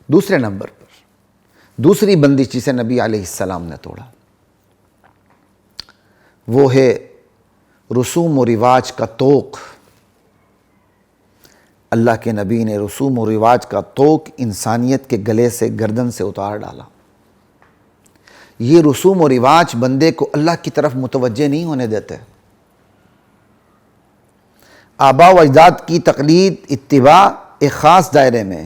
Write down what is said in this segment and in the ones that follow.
دوسرے نمبر پر دوسری بندش جسے نبی علیہ السلام نے توڑا وہ ہے رسوم و رواج کا طوق۔ اللہ کے نبی نے رسوم و رواج کا طوق انسانیت کے گلے سے، گردن سے اتار ڈالا۔ یہ رسوم و رواج بندے کو اللہ کی طرف متوجہ نہیں ہونے دیتے۔ آباء و اجداد کی تقلید، اتباع ایک خاص دائرے میں،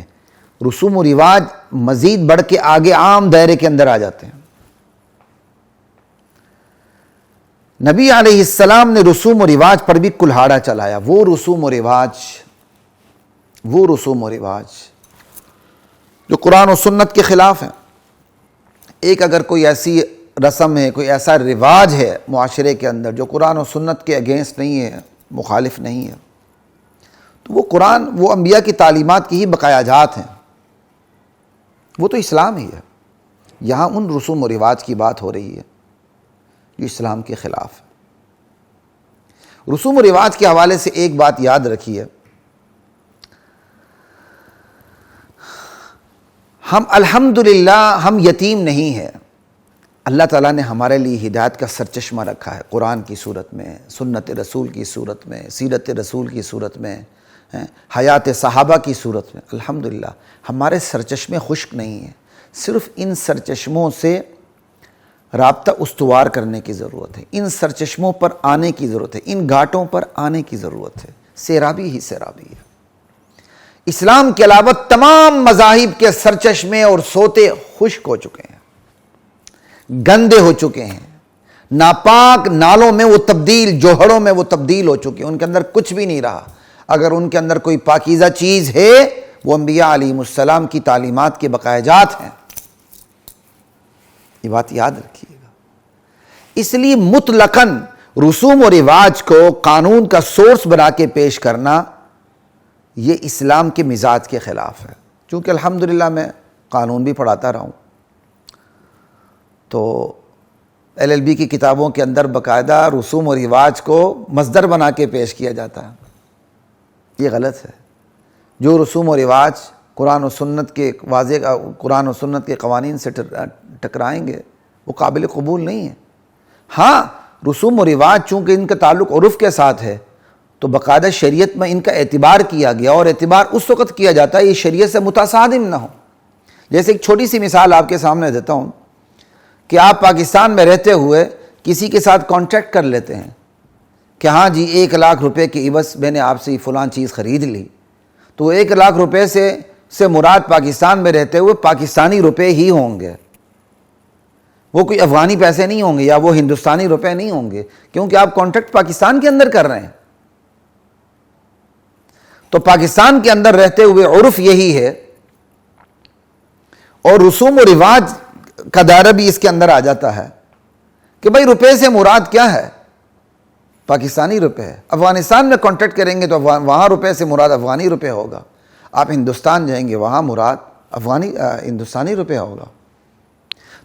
رسوم و رواج مزید بڑھ کے آگے عام دائرے کے اندر آ جاتے ہیں۔ نبی علیہ السلام نے رسوم و رواج پر بھی کلہاڑا چلایا۔ وہ رسوم و رواج جو قرآن و سنت کے خلاف ہیں۔ ایک اگر کوئی ایسی رسم ہے، کوئی ایسا رواج ہے معاشرے کے اندر جو قرآن و سنت کے اگینسٹ نہیں ہے، مخالف نہیں ہے، تو وہ قرآن، وہ انبیاء کی تعلیمات کی ہی بقایا جات ہیں، وہ تو اسلام ہی ہے۔ یہاں ان رسوم و رواج کی بات ہو رہی ہے جو اسلام کے خلاف ہے۔ رسوم و رواج کے حوالے سے ایک بات یاد رکھیے، ہم الحمدللہ ہم یتیم نہیں ہیں۔ اللہ تعالیٰ نے ہمارے لیے ہدایت کا سرچشمہ رکھا ہے، قرآن کی صورت میں، سنت رسول کی صورت میں، سیرت رسول کی صورت میں، حیات صحابہ کی صورت میں۔ الحمدللہ ہمارے سرچشمے خشک نہیں ہیں، صرف ان سرچشموں سے رابطہ استوار کرنے کی ضرورت ہے، ان سرچشموں پر آنے کی ضرورت ہے، ان گھاٹوں پر آنے کی ضرورت ہے۔ سیرابی ہی سیرابی ہے۔ اسلام کے علاوہ تمام مذاہب کے سرچشمے اور سوتے خشک ہو چکے ہیں، گندے ہو چکے ہیں، ناپاک نالوں میں وہ تبدیل، جوہڑوں میں وہ تبدیل ہو چکے ہیں، ان کے اندر کچھ بھی نہیں رہا۔ اگر ان کے اندر کوئی پاکیزہ چیز ہے وہ انبیاء علیہ السلام کی تعلیمات کے بقایا جات ہیں۔ یہ بات یاد رکھیے گا۔ اس لیے مطلقاً رسوم و رواج کو قانون کا سورس بنا کے پیش کرنا یہ اسلام کے مزاج کے خلاف ہے۔ چونکہ الحمدللہ میں قانون بھی پڑھاتا رہا ہوں، تو LLB کی کتابوں کے اندر باقاعدہ رسوم و رواج کو مصدر بنا کے پیش کیا جاتا ہے۔ یہ غلط ہے۔ جو رسوم و رواج قرآن و سنت کے واضح، قرآن و سنت کے قوانین سے ٹکرائیں گے وہ قابل قبول نہیں ہے۔ ہاں رسوم و رواج چونکہ ان کا تعلق عرف کے ساتھ ہے تو باقاعدہ شریعت میں ان کا اعتبار کیا گیا، اور اعتبار اس وقت کیا جاتا ہے یہ شریعت سے متصادم نہ ہو۔ جیسے ایک چھوٹی سی مثال آپ کے سامنے دیتا ہوں کہ آپ پاکستان میں رہتے ہوئے کسی کے ساتھ کانٹیکٹ کر لیتے ہیں کہ ہاں جی 1,00,000 روپے کی عوض میں نے آپ سے فلاں چیز خرید لی، تو 1,00,000 روپے سے مراد پاکستان میں رہتے ہوئے پاکستانی روپے ہی ہوں گے، وہ کوئی افغانی پیسے نہیں ہوں گے یا وہ ہندوستانی روپے نہیں ہوں گے، کیونکہ آپ کانٹیکٹ پاکستان کے اندر کر رہے ہیں۔ تو پاکستان کے اندر رہتے ہوئے عرف یہی ہے، اور رسوم و رواج کا دائرہ بھی اس کے اندر آ جاتا ہے کہ بھائی روپے سے مراد کیا ہے؟ پاکستانی روپے ہے۔ افغانستان میں کانٹیکٹ کریں گے تو وہاں روپے سے مراد افغانی روپے ہوگا، آپ ہندوستان جائیں گے وہاں مراد ہندوستانی روپے ہوگا۔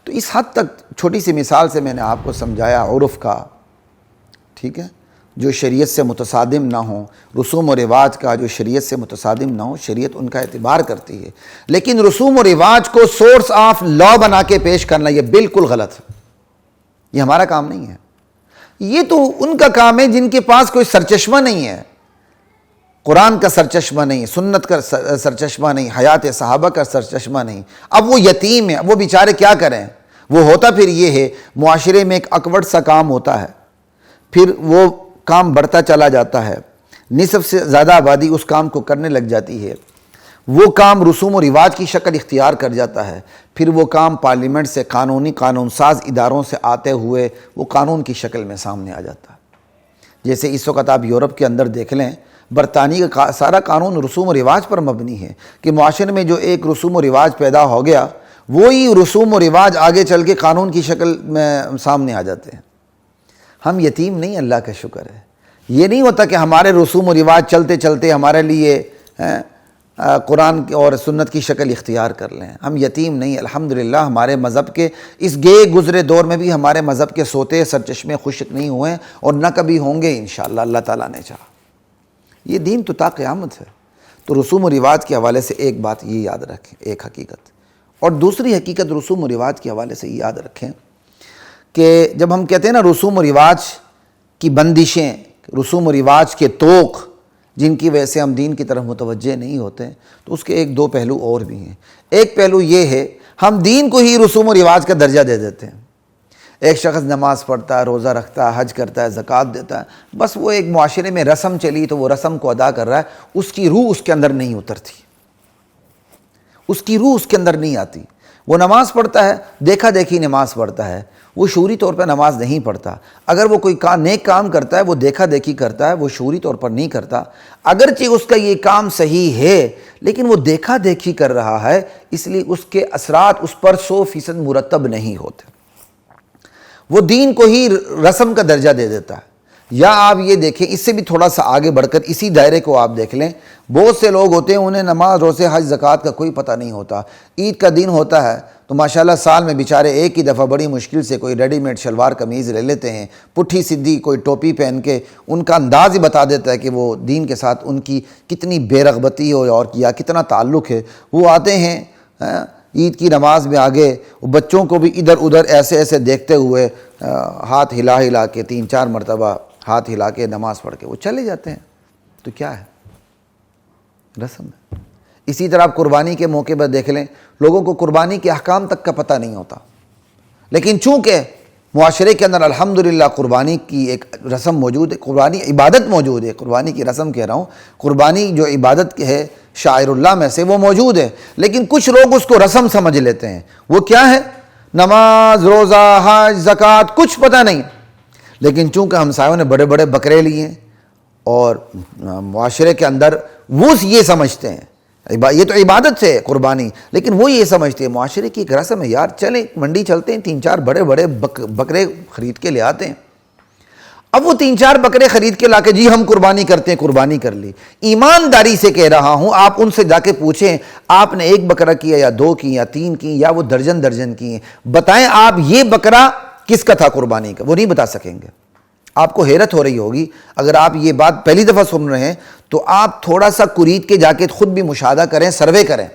تو اس حد تک چھوٹی سی مثال سے میں نے آپ کو سمجھایا عرف کا، ٹھیک ہے، جو شریعت سے متصادم نہ ہوں، رسوم و رواج کا جو شریعت سے متصادم نہ ہوں، شریعت ان کا اعتبار کرتی ہے، لیکن رسوم و رواج کو سورس آف لا بنا کے پیش کرنا یہ بالکل غلط ہے۔ یہ ہمارا کام نہیں ہے، یہ تو ان کا کام ہے جن کے پاس کوئی سرچشمہ نہیں ہے، قرآن کا سرچشمہ نہیں، سنت کا سرچشمہ نہیں، حیات صحابہ کا سرچشمہ نہیں۔ اب وہ یتیم ہیں، وہ بیچارے کیا کریں؟ وہ ہوتا پھر یہ ہے، معاشرے میں ایک اکوڑ سا کام ہوتا ہے، پھر وہ کام بڑھتا چلا جاتا ہے، نصف سے زیادہ آبادی اس کام کو کرنے لگ جاتی ہے، وہ کام رسوم و رواج کی شکل اختیار کر جاتا ہے، پھر وہ کام پارلیمنٹ سے قانون ساز اداروں سے آتے ہوئے وہ قانون کی شکل میں سامنے آ جاتا ہے۔ جیسے اس وقت آپ یورپ کے اندر دیکھ لیں، برطانیہ کا سارا قانون رسوم و رواج پر مبنی ہے کہ معاشرے میں جو ایک رسوم و رواج پیدا ہو گیا وہی رسوم و رواج آگے چل کے قانون کی شکل میں سامنے آ جاتے ہیں۔ ہم یتیم نہیں، اللہ کا شکر ہے۔ یہ نہیں ہوتا کہ ہمارے رسوم و رواج چلتے چلتے ہمارے لیے قرآن اور سنت کی شکل اختیار کر لیں۔ ہم یتیم نہیں، الحمدللہ ہمارے مذہب کے اس گئے گزرے دور میں بھی ہمارے مذہب کے سوتے سرچشمے خشک نہیں ہوئے اور نہ کبھی ہوں گے انشاءاللہ، اللہ تعالیٰ نے چاہا۔ یہ دین تو تا قیامت ہے۔ تو رسوم و رواج کے حوالے سے ایک بات یہ یاد رکھیں، ایک حقیقت، اور دوسری حقیقت رسوم و رواج کے حوالے سے یہ یاد رکھیں کہ جب ہم کہتے ہیں نا رسوم و رواج کی بندشیں، رسوم و رواج کے طوق جن کی وجہ سے ہم دین کی طرف متوجہ نہیں ہوتے، تو اس کے ایک دو پہلو اور بھی ہیں۔ ایک پہلو یہ ہے ہم دین کو ہی رسوم و رواج کا درجہ دے دیتے ہیں۔ ایک شخص نماز پڑھتا ہے، روزہ رکھتا ہے، حج کرتا ہے، زکوٰۃ دیتا ہے، بس وہ ایک معاشرے میں رسم چلی تو وہ رسم کو ادا کر رہا ہے، اس کی روح اس کے اندر نہیں اترتی، اس کی روح اس کے اندر نہیں آتی۔ وہ نماز پڑھتا ہے، دیکھا دیکھی نماز پڑھتا ہے، وہ شعوری طور پر نماز نہیں پڑھتا۔ اگر وہ کوئی نیک کام کرتا ہے وہ دیکھا دیکھی کرتا ہے، وہ شعوری طور پر نہیں کرتا، اگرچہ اس کا یہ کام صحیح ہے لیکن وہ دیکھا دیکھی کر رہا ہے، اس لیے اس کے اثرات اس پر 100% مرتب نہیں ہوتے۔ وہ دین کو ہی رسم کا درجہ دے دیتا ہے۔ یا آپ یہ دیکھیں، اس سے بھی تھوڑا سا آگے بڑھ کر اسی دائرے کو آپ دیکھ لیں، بہت سے لوگ ہوتے ہیں انہیں نماز، روزے، حج، زکوٰۃ کا کوئی پتہ نہیں ہوتا۔ عید کا دن ہوتا ہے تو ماشاءاللہ سال میں بیچارے ایک ہی دفعہ بڑی مشکل سے کوئی ریڈی میڈ شلوار قمیض لے لیتے ہیں، پٹھی سدھی کوئی ٹوپی پہن کے، ان کا انداز ہی بتا دیتا ہے کہ وہ دین کے ساتھ ان کی کتنی بے رغبتی ہو اور یا کتنا تعلق ہے۔ وہ آتے ہیں عید کی نماز میں آگے، بچوں کو بھی ادھر ادھر ایسے ایسے دیکھتے ہوئے ہاتھ ہلا ہلا کے 3-4 مرتبہ ہاتھ ہلا کے نماز پڑھ کے وہ چلے جاتے ہیں۔ تو کیا ہے؟ رسم ہے۔ اسی طرح آپ قربانی کے موقع پر دیکھ لیں، لوگوں کو قربانی کے احکام تک کا پتہ نہیں ہوتا، لیکن چونکہ معاشرے کے اندر الحمدللہ قربانی کی ایک رسم موجود ہے، قربانی عبادت موجود ہے، قربانی کی رسم کہہ رہا ہوں، قربانی جو عبادت ہے شاعر اللہ میں سے وہ موجود ہے، لیکن کچھ لوگ اس کو رسم سمجھ لیتے ہیں۔ وہ کیا ہے؟ نماز، روزہ، حج، زکوٰۃ کچھ پتہ نہیں، لیکن چونکہ ہمسایوں نے بڑے بڑے بکرے لیے اور معاشرے کے اندر وہ یہ سمجھتے ہیں یہ تو عبادت سے ہے قربانی، لیکن وہ یہ سمجھتے ہیں معاشرے کی ایک رسم ہے، یار چلیں منڈی چلتے ہیں، 3-4 بڑے بڑے بکرے خرید کے لے آتے ہیں۔ اب وہ 3-4 بکرے خرید کے لا کے جی ہم قربانی کرتے ہیں، قربانی کر لی۔ ایمانداری سے کہہ رہا ہوں، آپ ان سے جا کے پوچھیں آپ نے 1 بکرا کیا یا 2 کی یا 3 کی یا وہ درجن کی ہیں، بتائیں آپ یہ بکرا کس کا تھا قربانی کا؟ وہ نہیں بتا سکیں گے۔ آپ کو حیرت ہو رہی ہوگی اگر آپ یہ بات پہلی دفعہ سن رہے ہیں تو آپ تھوڑا سا قرید کے جا کے خود بھی مشاہدہ کریں، سروے کریں۔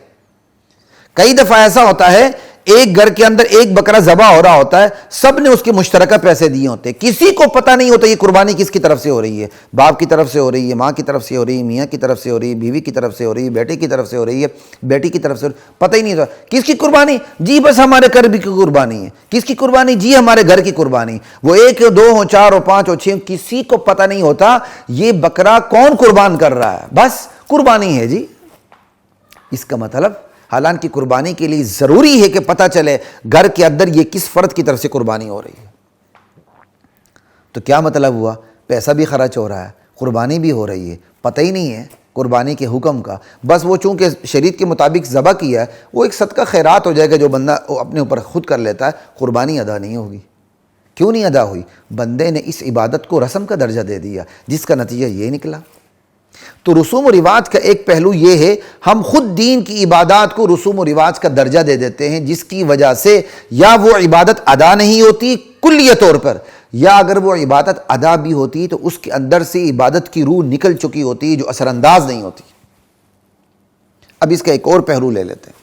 کئی دفعہ ایسا ہوتا ہے ایک گھر کے اندر ایک بکرا ذبح ہو رہا ہوتا ہے، سب نے اس کے مشترکہ پیسے دیے ہوتے ہیں، کسی کو پتہ نہیں ہوتا یہ قربانی کس کی طرف سے ہو رہی ہے، باپ کی طرف سے ہو رہی ہے، ماں کی طرف سے ہو رہی ہے، میاں کی طرف سے ہو رہی ہے، بیوی کی طرف سے ہو رہی ہے، بیٹے کی طرف سے ہو رہی ہے، بیٹی کی طرف سے پتہ ہی نہیں ہوتا کس کی قربانی، جی بس ہمارے گھر کی قربانی ہے، کس کی قربانی، جی ہمارے گھر کی قربانی۔ وہ 1 ہو 2 ہو 4 ہو 5 ہو 6، کسی کو پتہ نہیں ہوتا یہ بکرا کون قربان کر رہا ہے، بس قربانی ہے جی۔ اس کا مطلب حالانکہ قربانی کے لیے ضروری ہے کہ پتہ چلے گھر کے اندر یہ کس فرد کی طرف سے قربانی ہو رہی ہے۔ تو کیا مطلب ہوا؟ پیسہ بھی خرچ ہو رہا ہے، قربانی بھی ہو رہی ہے، پتہ ہی نہیں ہے قربانی کے حکم کا، بس وہ چونکہ شریعت کے مطابق ذبح کیا ہے، وہ ایک صدقہ خیرات ہو جائے گا جو بندہ اپنے اوپر خود کر لیتا ہے، قربانی ادا نہیں ہوگی۔ کیوں نہیں ادا ہوئی؟ بندے نے اس عبادت کو رسم کا درجہ دے دیا، جس کا نتیجہ یہ نکلا۔ تو رسوم و رواج کا ایک پہلو یہ ہے ہم خود دین کی عبادات کو رسوم و رواج کا درجہ دے دیتے ہیں، جس کی وجہ سے یا وہ عبادت ادا نہیں ہوتی کلیہ طور پر، یا اگر وہ عبادت ادا بھی ہوتی تو اس کے اندر سے عبادت کی روح نکل چکی ہوتی جو اثر انداز نہیں ہوتی۔ اب اس کا ایک اور پہلو لے لیتے ہیں۔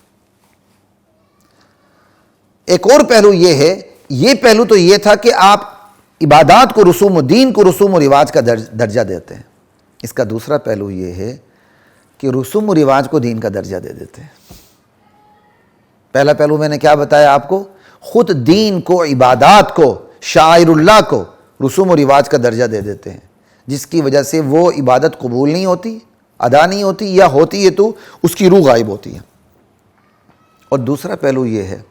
ایک اور پہلو یہ ہے، یہ پہلو تو یہ تھا کہ آپ عبادات کو رسوم و دین کو رسوم و رواج کا درجہ دیتے ہیں، اس کا دوسرا پہلو یہ ہے کہ رسوم و رواج کو دین کا درجہ دے دیتے ہیں۔ پہلا پہلو میں نے کیا بتایا آپ کو؟ خود دین کو، عبادات کو، شاعر اللہ کو رسوم و رواج کا درجہ دے دیتے ہیں، جس کی وجہ سے وہ عبادت قبول نہیں ہوتی، ادا نہیں ہوتی، یا ہوتی ہے تو اس کی روح غائب ہوتی ہے۔ اور دوسرا پہلو یہ ہے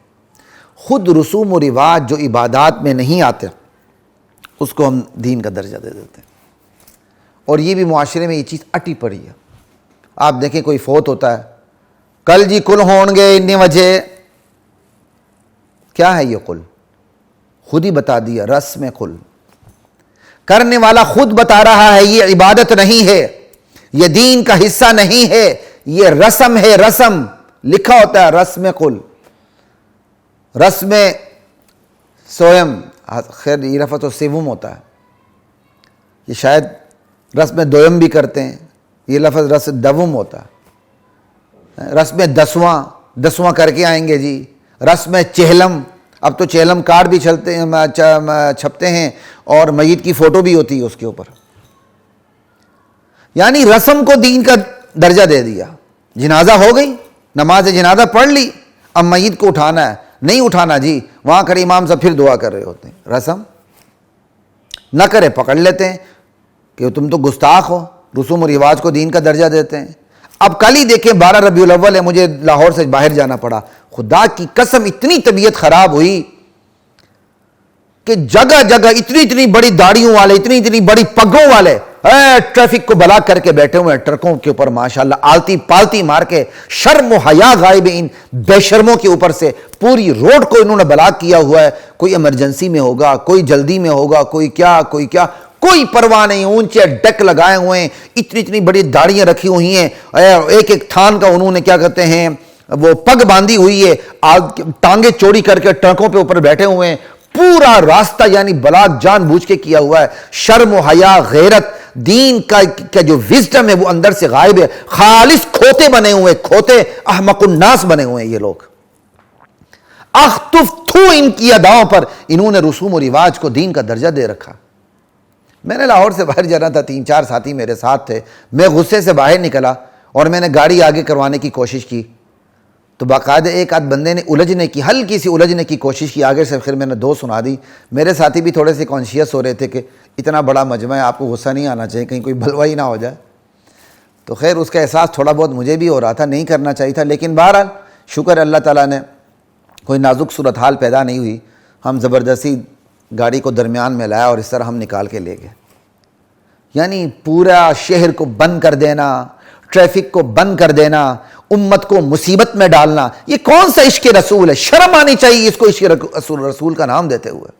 خود رسوم و رواج جو عبادات میں نہیں آتے اس کو ہم دین کا درجہ دے دیتے ہیں، اور یہ بھی معاشرے میں یہ چیز اٹی پڑی ہے۔ آپ دیکھیں کوئی فوت ہوتا ہے، کل جی کل ہون گے اتنی وجہ، کیا ہے یہ کل؟ خود ہی بتا دیا، رسم کل، کرنے والا خود بتا رہا ہے یہ عبادت نہیں ہے، یہ دین کا حصہ نہیں ہے، یہ رسم ہے، رسم لکھا ہوتا ہے، رسم کل، رسم سویم، خیر یہ لفظ و سیوم ہوتا ہے، یہ شاید رسم دویم بھی کرتے ہیں، یہ لفظ رسم دوم ہوتا ہے، رسم دسواں کر کے آئیں گے جی، رسم چہلم، اب تو چہلم کارڈ بھی چھپتے ہیں اور میت کی فوٹو بھی ہوتی ہے اس کے اوپر. یعنی رسم کو دین کا درجہ دے دیا. جنازہ ہو گئی، نماز جنازہ پڑھ لی، اب میت کو اٹھانا ہے، نہیں اٹھانا جی، وہاں کھڑے امام صاحب پھر دعا کر رہے ہوتے ہیں. رسم نہ کرے پکڑ لیتے ہیں کہ تم تو گستاخ ہو، رسوم و رواج کو دین کا درجہ دیتے ہیں. اب کل ہی دیکھیں 12 ربیع الاول ہے، مجھے لاہور سے باہر جانا پڑا، خدا کی قسم اتنی طبیعت خراب ہوئی کہ جگہ جگہ اتنی بڑی داڑھیوں والے، اتنی بڑی پگوں والے ٹریفک کو بلاک کر کے بیٹھے ہوئے ہیں ٹرکوں کے اوپر، ماشاءاللہ آلتی پالتی مار کے. شرم و حیا غائب ان بے شرموں کے اوپر سے پوری روڈ کو انہوں نے بلاک کیا ہوا ہے. کوئی ایمرجنسی میں ہوگا، کوئی جلدی میں ہوگا، کوئی کیا کوئی پرواہ نہیں. اونچے ڈیک لگائے ہوئے ہیں، اتنی بڑی داڑیاں رکھی ہوئی ہیں، ایک تھان کا انہوں نے کیا کہتے ہیں وہ پگ باندھی ہوئی ہے، ٹانگیں چوڑی کر کے ٹرکوں پہ اوپر بیٹھے ہوئے ہیں. پورا راستہ یعنی بلاک جان بوجھ کے کیا ہوا ہے. شرم و حیا، غیرت، دین کا جو وزڈم ہے وہ اندر سے غائب ہے. خالص کھوتے بنے ہوئے، کھوتے احمق الناس بنے ہوئے ہیں یہ لوگ. ان کی اداؤں پر انہوں نے رسوم و رواج کو دین کا درجہ دے رکھا. میں نے لاہور سے باہر جانا تھا، 3-4 ساتھی میرے ساتھ تھے. میں غصے سے باہر نکلا اور میں نے گاڑی آگے کروانے کی کوشش کی تو باقاعدہ ایک آدھ بندے نے الجھنے کی، ہلکی سی الجھنے کی کوشش کی آگے سے. پھر میں نے 2 سنا دی. میرے ساتھی بھی تھوڑے سے کانشیس ہو رہے تھے کہ اتنا بڑا مجمع ہے، آپ کو غصہ نہیں آنا چاہیے، کہیں کوئی بلوائی نہ ہو جائے. تو خیر اس کا احساس تھوڑا بہت مجھے بھی ہو رہا تھا، نہیں کرنا چاہیے تھا. لیکن بہرحال شکر اللہ تعالیٰ نے کوئی نازک صورتحال پیدا نہیں ہوئی. ہم زبردستی گاڑی کو درمیان میں لایا اور اس طرح ہم نکال کے لے گئے. یعنی پورا شہر کو بند کر دینا، ٹریفک کو بند کر دینا، امت کو مصیبت میں ڈالنا، یہ کون سا عشق رسول ہے؟ شرم آنی چاہیے اس کو عشق رسول کا نام دیتے ہوئے.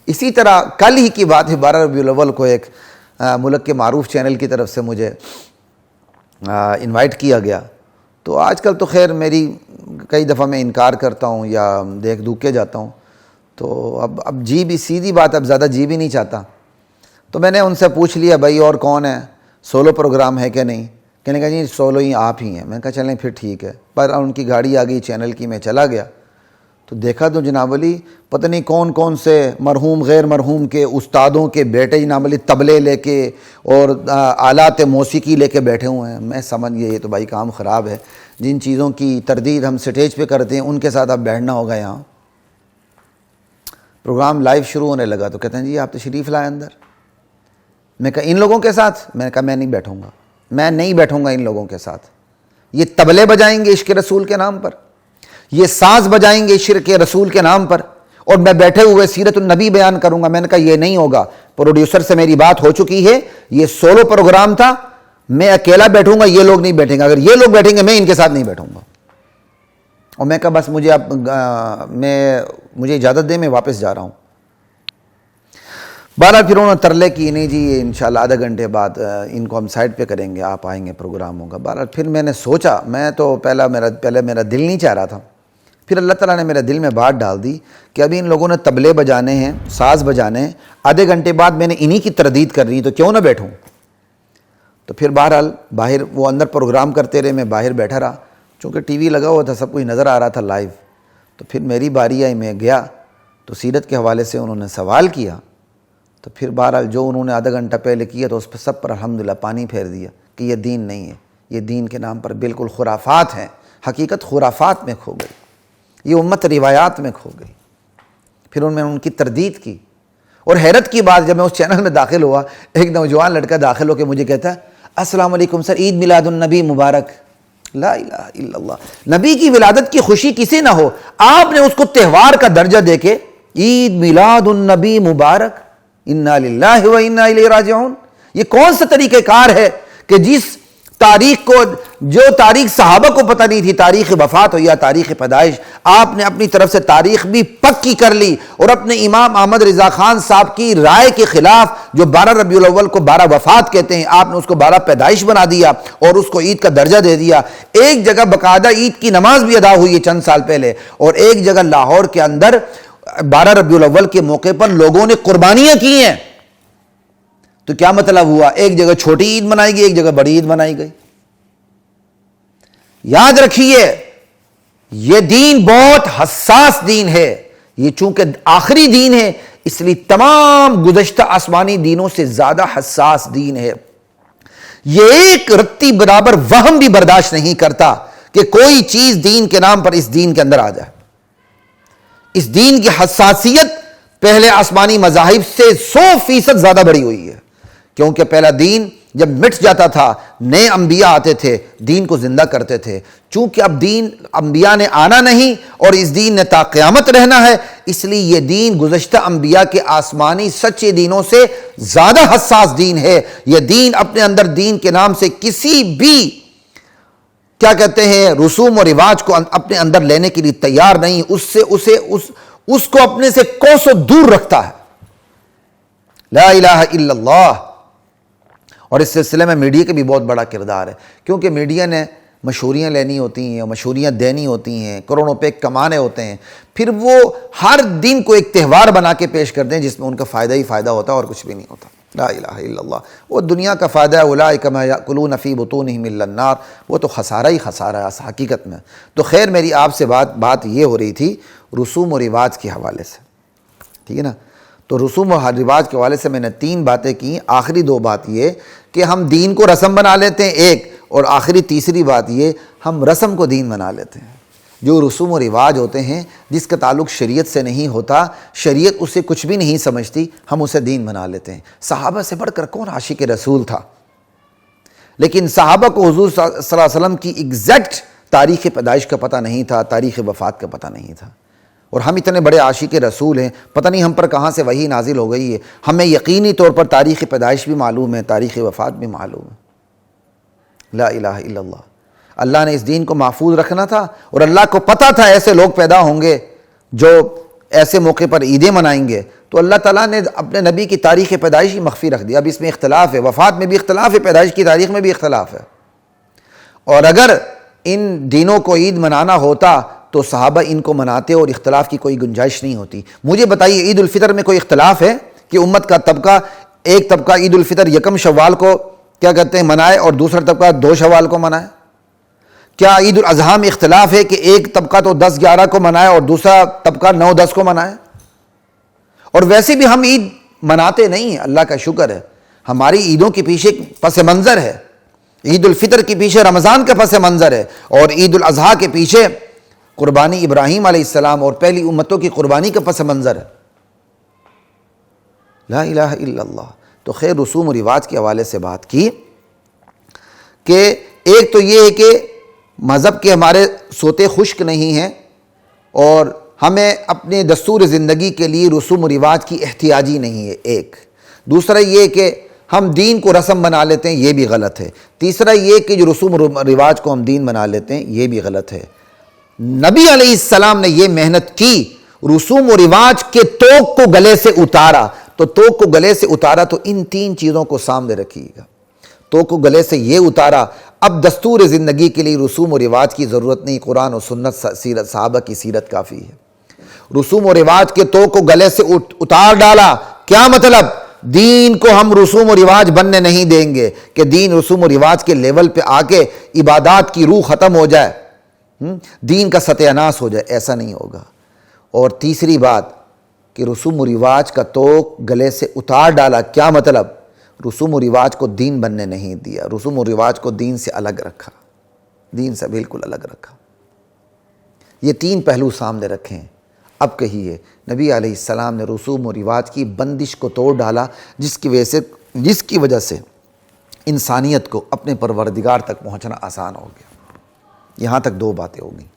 اسی طرح کل ہی کی بات ہے، 12 ربیع الاول کو ایک ملک کے معروف چینل کی طرف سے مجھے انوائٹ کیا گیا. تو آج کل تو خیر میری کئی دفعہ میں انکار کرتا ہوں یا دیکھ دھوک کے جاتا ہوں، تو اب جی بھی سیدھی بات، اب زیادہ جی بھی نہیں چاہتا. تو میں نے ان سے پوچھ لیا بھائی اور کون ہے، سولو پروگرام ہے کہ نہیں؟ کہنے کا جی سولو ہی آپ ہی ہیں. میں نے کہا چلیں پھر ٹھیک ہے. پر ان کی گاڑی آ گئی چینل کی، میں چلا گیا تو دیکھا تو جناب علی پتہ نہیں کون سے مرحوم غیر مرحوم کے استادوں کے بیٹے جناب علی طبلے لے کے اور آلات موسیقی لے کے بیٹھے ہوئے ہیں. میں سمجھ گیا یہ تو بھائی کام خراب ہے. جن چیزوں کی تردید ہم سٹیج پہ کرتے ہیں ان کے ساتھ اب بیٹھنا ہوگا. یہاں پروگرام لائیو شروع ہونے لگا تو کہتے ہیں جی آپ تشریف لائے اندر. میں کہا ان لوگوں کے ساتھ؟ میں نے کہا میں نہیں بیٹھوں گا، میں نہیں بیٹھوں گا ان لوگوں کے ساتھ. یہ طبلے بجائیں گے عشق رسول کے نام پر، یہ ساز بجائیں گے عشق رسول کے نام پر، اور میں بیٹھے ہوئے سیرت النبی بیان کروں گا. میں نے کہا یہ نہیں ہوگا. پروڈیوسر سے میری بات ہو چکی ہے، یہ سولو پروگرام تھا، میں اکیلا بیٹھوں گا، یہ لوگ نہیں بیٹھیں گے. اگر یہ لوگ بیٹھیں گے میں ان کے ساتھ نہیں بیٹھوں گا. اور میں کہا بس مجھے اجازت دیں، میں واپس جا رہا ہوں. بہرحال پھر انہوں نے ترلے کی نہیں جی انشاءاللہ آدھا گھنٹے بعد ان کو ہم سائڈ پہ کریں گے، آپ آئیں گے، پروگرام ہوگا. بہرحال پھر میں نے سوچا، میں تو پہلے میرا دل نہیں چاہ رہا تھا، پھر اللہ تعالیٰ نے میرے دل میں بات ڈال دی کہ ابھی ان لوگوں نے طبلے بجانے ہیں، ساز بجانے ہیں، آدھے گھنٹے بعد میں نے انہی کی تردید کرنی تو کیوں نہ بیٹھوں. تو پھر بہرحال باہر وہ اندر پروگرام کرتے رہے، میں باہر بیٹھا رہا. چونکہ ٹی وی لگا ہوا تھا، سب کچھ نظر آ رہا تھا لائیو. تو پھر میری باری آئی، میں گیا تو سیرت کے حوالے سے انہوں نے سوال کیا. تو پھر بہرحال جو انہوں نے آدھا گھنٹہ پہلے کیا تو اس پہ سب پر الحمدللہ پانی پھیر دیا کہ یہ دین نہیں ہے، یہ دین کے نام پر بالکل خرافات ہیں. حقیقت خرافات میں کھو گئی، یہ امت روایات میں کھو گئی. پھر میں نے ان کی تردید کی. اور حیرت کی بات، جب میں اس چینل میں داخل ہوا، ایک نوجوان لڑکا داخل ہو کے مجھے کہتا ہے السلام علیکم سر، عید میلاد النبی مبارک. لا الہ الا اللہ، نبی کی ولادت کی خوشی کسی نہ ہو، آپ نے اس کو تہوار کا درجہ دے کے عید میلاد النبی مبارک، انا للہ و انا الیہ راجعون. یہ کون سا طریقہ کار ہے کہ جس تاریخ کو، جو تاریخ صحابہ کو پتہ نہیں تھی، تاریخ وفات ہو یا تاریخ پیدائش، آپ نے اپنی طرف سے تاریخ بھی پکی کر لی اور اپنے امام احمد رضا خان صاحب کی رائے کے خلاف، جو 12 ربیع الاول کو 12 وفات کہتے ہیں، آپ نے اس کو 12 پیدائش بنا دیا اور اس کو عید کا درجہ دے دیا. ایک جگہ باقاعدہ عید کی نماز بھی ادا ہوئی ہے چند سال پہلے، اور ایک جگہ لاہور کے اندر 12 ربیع الاول کے موقع پر لوگوں نے قربانیاں کی ہیں. تو کیا مطلب ہوا؟ ایک جگہ چھوٹی عید منائی گئی، ایک جگہ بڑی عید منائی گئی. یاد رکھیے یہ دین بہت حساس دین ہے، یہ چونکہ آخری دین ہے اس لیے تمام گزشتہ آسمانی دینوں سے زیادہ حساس دین ہے۔ یہ ایک رتی برابر وہم بھی برداشت نہیں کرتا کہ کوئی چیز دین کے نام پر اس دین کے اندر آ جائے۔ اس دین کی حساسیت پہلے آسمانی مذاہب سے 100% زیادہ بڑھی ہوئی ہے، کیونکہ پہلا دین جب مٹ جاتا تھا نئے انبیاء آتے تھے دین کو زندہ کرتے تھے، چونکہ اب دین انبیاء نے آنا نہیں اور اس دین نے تا قیامت رہنا ہے، اس لیے یہ دین گزشتہ انبیاء کے آسمانی سچے دینوں سے زیادہ حساس دین ہے۔ یہ دین اپنے اندر دین کے نام سے کسی بھی کیا کہتے ہیں رسوم و رواج کو اپنے اندر لینے کے لیے تیار نہیں، اس کو اپنے سے کوسوں دور رکھتا ہے۔ لا الہ الا اللہ۔ اور اس سلسلے میں میڈیا کا بھی بہت بڑا کردار ہے، کیونکہ میڈیا نے مشہوریاں لینی ہوتی ہیں، مشہوریاں دینی ہوتی ہیں، کروڑوں روپے کمانے ہوتے ہیں، پھر وہ ہر دن کو ایک تہوار بنا کے پیش کر دیں جس میں ان کا فائدہ ہی فائدہ ہوتا ہے اور کچھ بھی نہیں ہوتا۔ لا الہ الا اللہ۔ وہ دنیا کا فائدہ ہے، اولئک ما یاکلون فی بطونہم الا النار، وہ تو خسارہ ہی خسارہ ہے حقیقت میں۔ تو خیر میری آپ سے بات یہ ہو رہی تھی رسوم و رواج کے حوالے سے، ٹھیک ہے نا؟ تو رسوم و رواج کے حوالے سے میں نے 3 باتیں کی، آخری 2 بات یہ کہ ہم دین کو رسم بنا لیتے ہیں ایک، اور آخری تیسری بات یہ ہم رسم کو دین بنا لیتے ہیں۔ جو رسوم و رواج ہوتے ہیں جس کا تعلق شریعت سے نہیں ہوتا، شریعت اسے کچھ بھی نہیں سمجھتی، ہم اسے دین بنا لیتے ہیں۔ صحابہ سے بڑھ کر کون عاشق رسول تھا؟ لیکن صحابہ کو حضور صلی اللہ علیہ وسلم کی ایگزیکٹ تاریخ پیدائش کا پتہ نہیں تھا، تاریخ وفات کا پتہ نہیں تھا، اور ہم اتنے بڑے عاشق رسول ہیں، پتہ نہیں ہم پر کہاں سے وحی نازل ہو گئی ہے۔ ہمیں یقینی طور پر تاریخ پیدائش بھی معلوم ہے، تاریخ وفات بھی معلوم ہے۔ لا الہ الا اللہ۔ اللہ نے اس دین کو محفوظ رکھنا تھا، اور اللہ کو پتہ تھا ایسے لوگ پیدا ہوں گے جو ایسے موقع پر عیدیں منائیں گے، تو اللہ تعالیٰ نے اپنے نبی کی تاریخ پیدائش ہی مخفی رکھ دیا۔ اب اس میں اختلاف ہے، وفات میں بھی اختلاف ہے، پیدائش کی تاریخ میں بھی اختلاف ہے۔ اور اگر ان دینوں کو عید منانا ہوتا تو صحابہ ان کو مناتے اور اختلاف کی کوئی گنجائش نہیں ہوتی۔ مجھے بتائیے عید الفطر میں کوئی اختلاف ہے کہ امت کا طبقہ، ایک طبقہ عید الفطر 1 شوال کو کیا کہتے ہیں منائے اور دوسرا طبقہ 2 شوال کو منائے؟ کیا عید الاضحیٰ میں اختلاف ہے کہ ایک طبقہ تو 10-11 کو منائے اور دوسرا طبقہ 9-10 کو منائے؟ اور ویسے بھی ہم عید مناتے نہیں ہیں، اللہ کا شکر ہے، ہماری عیدوں کے پیچھے پس منظر ہے، عید الفطر کے پیچھے رمضان کا پس منظر ہے، اور عید الاضحیٰ کے پیچھے قربانی ابراہیم علیہ السلام اور پہلی امتوں کی قربانی کا پس منظر ہے۔ لا الہ الا اللہ۔ تو خیر رسوم و رواج کے حوالے سے بات کی کہ ایک تو یہ ہے کہ مذہب کے ہمارے سوتے خشک نہیں ہیں، اور ہمیں اپنے دستور زندگی کے لیے رسوم و رواج کی احتیاجی نہیں ہے ایک۔ دوسرا یہ کہ ہم دین کو رسم بنا لیتے ہیں، یہ بھی غلط ہے۔ تیسرا یہ کہ جو رسوم و رواج کو ہم دین بنا لیتے ہیں، یہ بھی غلط ہے۔ نبی علیہ السلام نے یہ محنت کی، رسوم و رواج کے توق کو گلے سے اتارا، تو توق کو گلے سے اتارا تو ان 3 چیزوں کو سامنے رکھیے گا۔ توق کو گلے سے یہ اتارا، اب دستور زندگی کے لیے رسوم و رواج کی ضرورت نہیں، قرآن و سنت سیرت صحابہ کی سیرت کافی ہے۔ رسوم و رواج کے توق کو گلے سے اتار ڈالا، کیا مطلب؟ دین کو ہم رسوم و رواج بننے نہیں دیں گے کہ دین رسوم و رواج کے لیول پہ آ کے عبادات کی روح ختم ہو جائے، دین کا ستیہ ناس ہو جائے، ایسا نہیں ہوگا۔ اور تیسری بات کہ رسوم و رواج کا توق گلے سے اتار ڈالا، کیا مطلب؟ رسوم و رواج کو دین بننے نہیں دیا، رسوم و رواج کو دین سے الگ رکھا، دین سے بالکل الگ رکھا۔ یہ 3 پہلو سامنے رکھیں۔ اب کہیے نبی علیہ السلام نے رسوم و رواج کی بندش کو توڑ ڈالا، جس کی وجہ سے انسانیت کو اپنے پروردگار تک پہنچنا آسان ہو گیا۔ یہاں تک 2 باتیں ہو گئیں۔